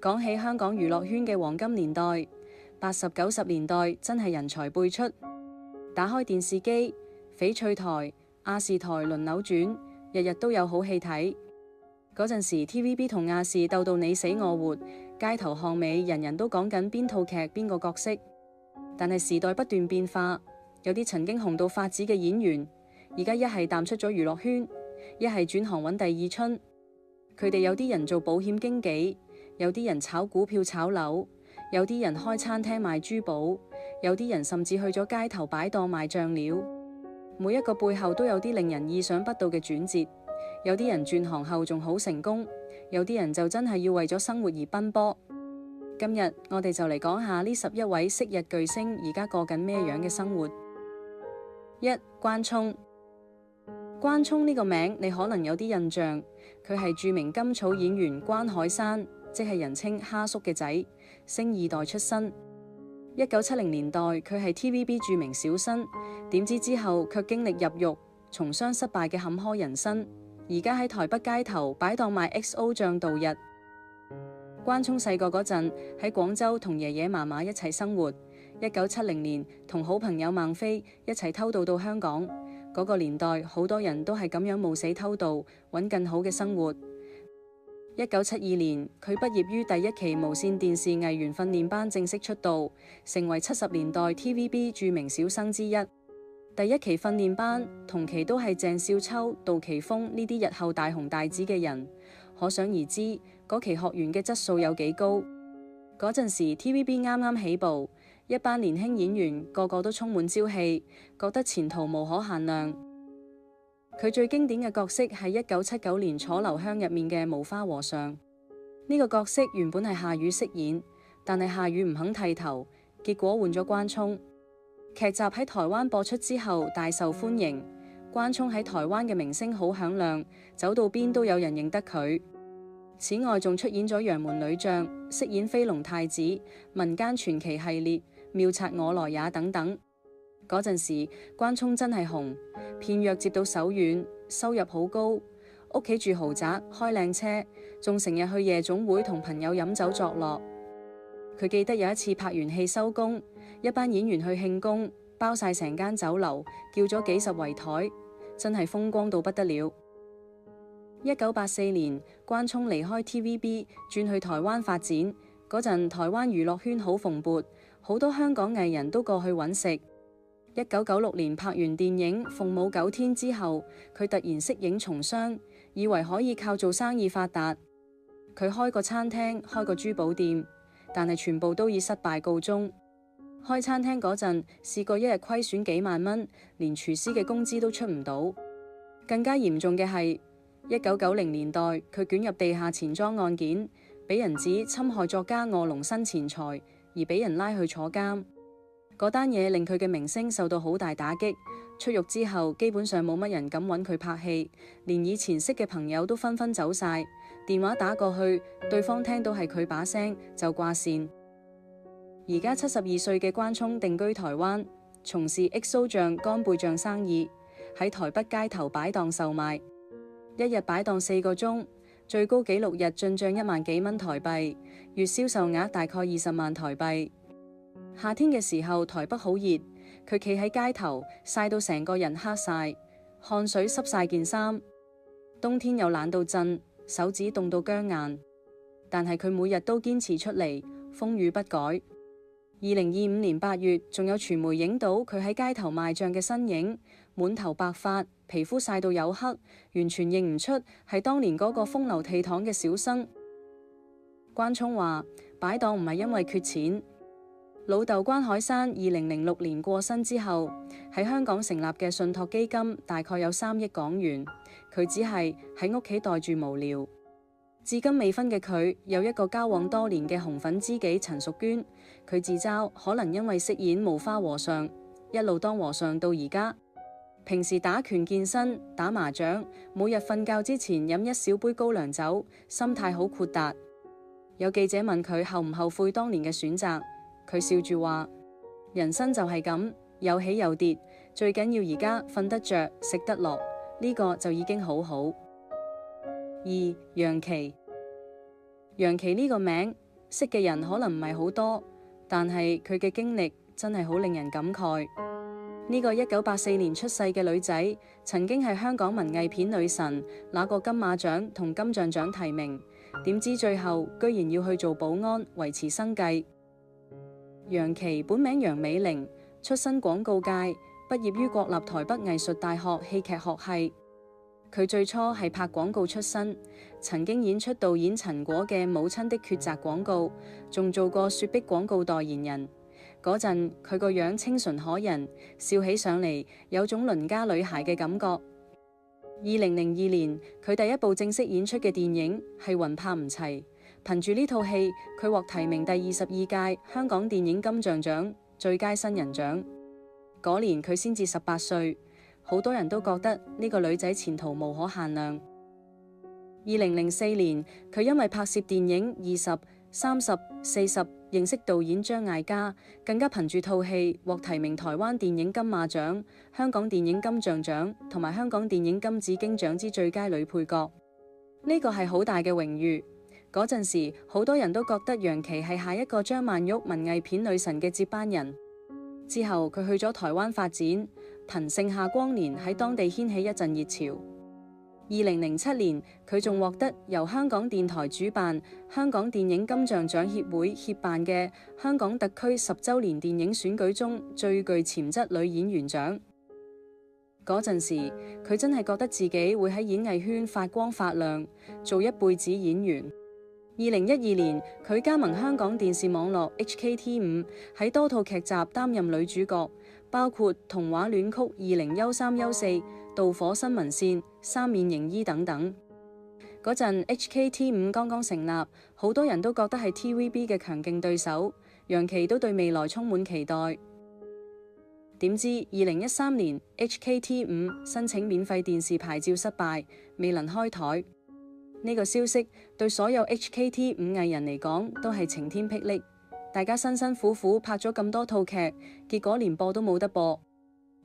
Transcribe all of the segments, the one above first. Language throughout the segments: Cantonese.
講起香港娛樂圈嘅黃金年代，80、90年代真係人才輩出。打開電視機，翡翠台、亞視台輪流轉，日日都有好戲睇。嗰陣時 TVB 同亞視鬥到你死我活，街頭巷尾人人都講緊邊套劇邊個角色。但係時代不斷變化，有啲曾經紅到發紫嘅演員，而家一係淡出咗娛樂圈，一係轉行揾第二春。佢哋有啲人做保險經紀，有啲人炒股票炒樓，有啲人開餐廳賣珠寶，有啲人甚至去咗街頭擺檔賣醬料。每一個背後都有啲令人意想不到嘅轉折。有啲人轉行後仲好成功，有啲人就真係要為咗生活而奔波。今日我哋就嚟講下呢11位昔日巨星而家過緊咩樣嘅生活。1. 關聰。關聰呢個名你可能有啲印象，佢係著名甘草演員關海山，即係人稱蝦叔嘅仔，星二代出身。1970年代佢係 TVB 著名小生，點知之後卻經歷入獄、從商失敗嘅坎坷人生，而家喺台北街頭擺檔賣 XO 醬度日。關聰細個嗰陣喺廣州同爺爺嫲嫲一齊生活，1970年同好朋友孟非一齊偷渡到香港。嗰個年代好多人都係咁樣冒死偷渡，揾更好嘅生活。1972年佢畢業於第一期無線電視藝員訓練班，正式出道，成為70年代 TVB 著名小生之一。第一期訓練班同期都係鄭少秋、杜琪峰呢啲日後大紅大紫嘅人，可想而知嗰期學員嘅質素有幾高。嗰陣時 TVB 啱啱起步，一班年輕演員個個都充滿朝氣，覺得前途無可限量。佢最經典嘅角色係1979年楚留香入面嘅無花和尚。呢個角色原本係夏雨飾演，但係夏雨唔肯剃頭，結果換咗關聰。劇集喺台灣播出之後大受歡迎，關聰喺台灣嘅名聲好響亮，走到邊都有人認得佢。此外仲出演咗楊門女將，飾演飛龍太子、民間傳奇系列、妙察我來也等等。嗰陣時關聰真係紅，片約接到手軟，收入好高，屋企住豪宅，開靚車，仲成日去夜總會同朋友飲酒作樂。佢記得有一次拍完戲收工，一班演員去慶功，包晒成間酒樓，叫咗幾十圍台，真係風光到不得了。1984年關聰離開 TVB 轉去台灣發展，嗰陣台灣娛樂圈好蓬勃，好多香港藝人都過去揾食。1996年拍完電影《鳳舞9天》之後，佢突然息影從商，以為可以靠做生意發達。佢開個餐廳，開個珠寶店，但係全部都以失敗告終。開餐廳嗰陣試過一日虧損幾萬蚊，連廚師嘅工資都出唔到。更加嚴重嘅係1990年代佢捲入地下錢莊案件，俾人指侵害作家臥龍生錢財，而俾人拉去坐監。嗰單嘢令佢嘅名聲受到好大打擊，出獄之後基本上冇乜人敢揾佢拍戲，連以前識嘅朋友都紛紛走晒，電話打過去，對方聽到係佢把聲就掛線。而家72歲嘅關聰定居台灣，從事 XO 醬乾貝醬生意，喺台北街頭擺檔售賣，一日擺檔4個鐘，最高紀錄日進帳1萬幾蚊台幣，月銷售額大概20萬台幣。夏天嘅時候台北好熱，佢企喺街頭曬到成個人黑晒，汗水濕晒件衫。冬天又懶到震，手指凍到僵硬，但係佢每日都堅持出嚟，風雨不改。2025年8月，仲有傳媒影到佢喺街頭賣醬嘅身影，滿頭白髮，皮膚曬到黝黑，完全認唔出係當年嗰個風流倜儻嘅小生。關聰話擺檔唔係因為缺錢。老豆關海山2006年過身之後，喺香港成立嘅信託基金大概有3億港元，佢只係喺屋企袋住無聊。至今未婚嘅佢有一個交往多年嘅紅粉知己陳淑娟，佢自嘲可能因為飾演無花和尚，一路當和尚到而家。平時打拳健身、打麻將，每日瞓覺之前飲1小杯高粱酒，心態好豁達。有記者問佢後唔後悔當年嘅選擇，佢笑住話：人生就係咁，有起有跌，最緊要而家瞓得着、食得落，呢個就已經好好。2. 楊琪。楊琪呢個名識嘅人可能唔係好多，但係佢嘅經歷真係好令人感慨。呢個1984年出世嘅女仔，曾經係香港文藝片女神，拿過金馬獎同金像獎提名，點知最後居然要去做保安維持生計。楊琪本名楊美玲，出身廣告界，畢業於國立台北藝術大學戲劇學系。佢最初係拍廣告出身，曾經演出導演陳果嘅《母親的抉擇》廣告，仲做過雪碧廣告代言人。嗰陣佢個樣清純可人，笑起上嚟有種鄰家女孩嘅感覺。2002年，佢第一部正式演出嘅電影係《魂魄唔齊》，憑住呢套戲，佢獲提名第22屆香港電影金像獎最佳新人獎。嗰年佢先至18歲，好多人都覺得呢個女仔前途無可限量。2004年，佢因為拍攝電影20、30、40認識導演張艾嘉，更加憑住套戲獲提名台灣電影金馬獎、香港電影金像獎同埋香港電影金紫荊獎之最佳女配角。呢個係好大嘅榮譽。嗰陣時，好多人都覺得楊琪係下一個張曼玉文藝片女神嘅接班人。之後佢去咗台灣發展，憑《盛夏光年》喺當地掀起一陣熱潮。2007年，佢仲獲得由香港電台主辦、香港電影金像獎協會協辦嘅香港特區10週年電影選舉中最具潛質女演員獎。嗰陣時，佢真係覺得自己會喺演藝圈發光發亮，做一輩子演員。2012年，佢加盟香港電視網絡 HKT5，喺多套劇集擔任女主角，包括《童話戀曲20休3休4》、《導火新聞線》、《三面型醫》等等。嗰陣 HKT5 剛剛成立，好多人都覺得係 TVB 嘅強勁對手，楊琪都對未來充滿期待。點知2013年 HKT5 申請免費電視牌照失敗，未能開台。呢個消息對所有 HKT5 藝人嚟講都係晴天霹靂，大家辛辛苦苦拍咗咁多套劇，結果連播都冇得播。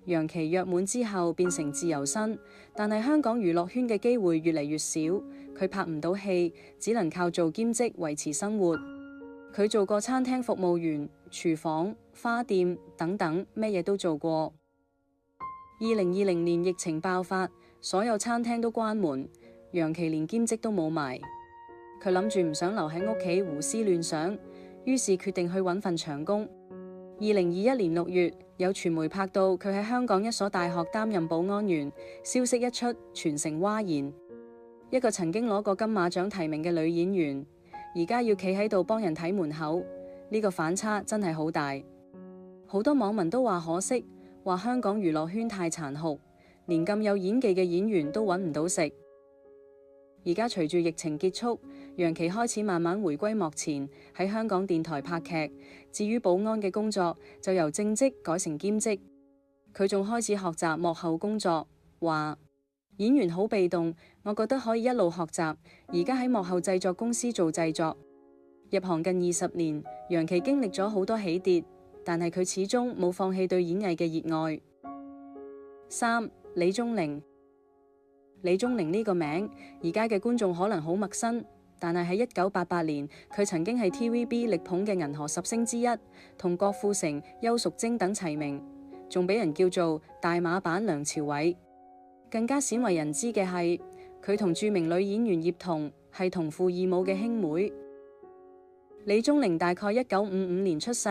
楊琪約滿之後變成自由身，但係香港娛樂圈嘅機會越嚟越少，佢拍唔到戲，只能靠做兼職維持生活。佢做過餐廳服務員、廚房、花店等等，咩嘢都做過。2020年疫情爆發，所有餐廳都關門，楊琪連兼職都冇埋。佢諗住唔想留喺屋企胡思亂想，於是決定去揾份長工。2021年6月，有傳媒拍到佢喺香港一所大學擔任保安員，消息一出，全城譁然。一個曾經攞過金馬獎提名嘅女演員，而家要企喺度幫人睇門口，呢個反差真係好大。好多網民都話可惜，話香港娛樂圈太殘酷，連咁有演技嘅演員都揾唔到食。而家隨住疫情結束，楊琪開始慢慢回歸幕前，喺香港電台拍劇。至於保安嘅工作，就由正職改成兼職。佢仲開始學習幕後工作，話演員好被動，我覺得可以一路學習。而家喺幕後製作公司做製作。入行近20年，楊琪經歷咗好多起跌，但係佢始終冇放棄對演藝嘅熱愛。3. 李宗玲。李宗玲呢個名，而家嘅觀眾可能好陌生，但係喺1988年，佢曾經係 TVB 力捧嘅銀河10星之一，同郭富城、邱淑貞等齊名，仲俾人叫做大馬版梁朝偉。更加鮮為人知嘅係，佢同著名女演員葉童係同父異母嘅兄妹。李宗玲大概1955年出世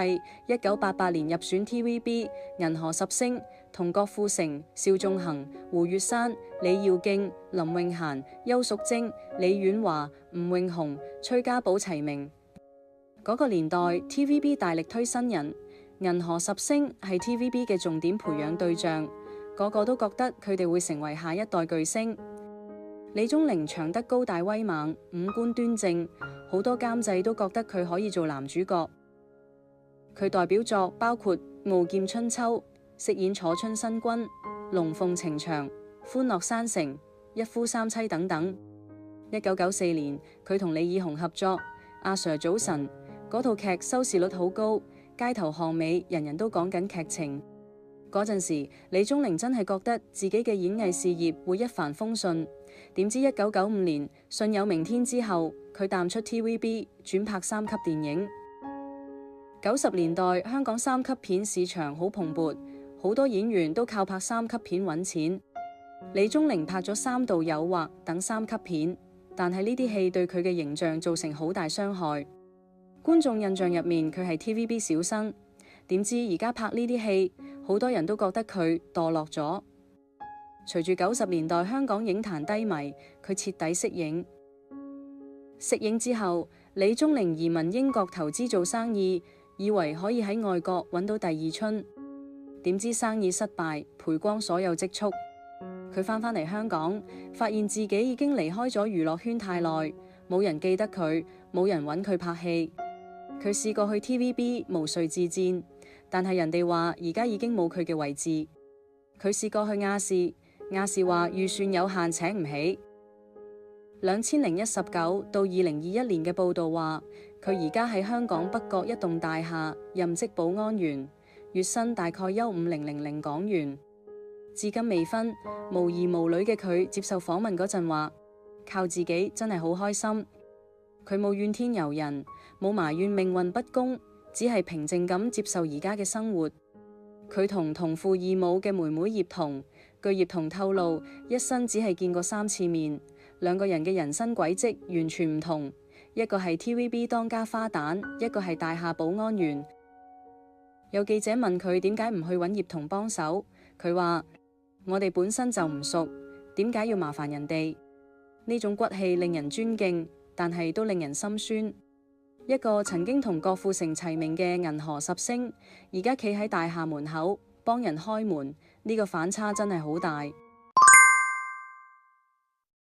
，1988年入選 TVB 銀河10星，同郭富城、邵仲衡、胡月山、李耀敬、林永嫻、邱淑貞、李婉華、吳永雄、崔家寶齊名。嗰個年代 TVB 大力推新人，銀河10星係 TVB 嘅重點培養對象，個個都覺得佢哋會成為下一代巨星。李宗玲長得高大威猛，五官端正，好多監製都覺得佢可以做男主角。佢代表作包括《傲劍春秋》，飾演楚春新君、龍鳳呈祥、歡樂山城、一夫三妻等等。1994年，佢同李爾紅合作《阿 Sir 早晨》，嗰套劇收視率好高，街頭巷尾人人都講緊劇情。嗰陣時，李宗寧真係覺得自己嘅演藝事業會一帆風順，點知1995年信有明天之後，佢淡出 TVB， 轉拍三級電影。90年代香港三級片市場好蓬勃，好多演員都靠拍三級片揾錢。李宗寧拍咗《三道誘惑》等三級片，但係呢啲戲對佢嘅形象造成好大傷害。觀眾印象入面佢係 TVB 小生，點知而家拍呢啲戲，好多人都覺得佢墮落咗。隨住90年代香港影壇低迷，佢徹底息影。息影之後，李宗寧移民英國投資做生意，以為可以喺外國揾到第二春，點知生意失敗，賠光所有積蓄。佢返嚟香港，發現自己已經離開咗娛樂圈太耐，冇人記得佢，冇人揾佢拍戲。佢試過去 TVB 毛遂自薦，但係人哋話而家已經冇佢嘅位置。佢試過去亞視，亞視話預算有限，請唔起。2019到2021年嘅報道話，佢而家喺香港北角一棟大廈任職保安員，月薪大概休5000港元。至今未婚，無兒無女嘅佢接受訪問嗰陣話，靠自己真係好開心。佢冇怨天尤人，冇埋怨命運不公，只係平靜咁接受而家嘅生活。佢同同父異母嘅妹妹葉童，據葉童透露，一生只係見過3次面，兩個人嘅人生軌跡完全唔同，一個係 TVB 當家花旦，一個係大廈保安員。有記者問佢點解唔去揾葉童幫手，佢話：我哋本身就唔熟，點解要麻煩人哋？呢種骨氣令人尊敬，但係都令人心酸。一個曾經同郭富城齊名嘅銀河十星，而家企喺大廈門口幫人開門，呢個反差真係好大。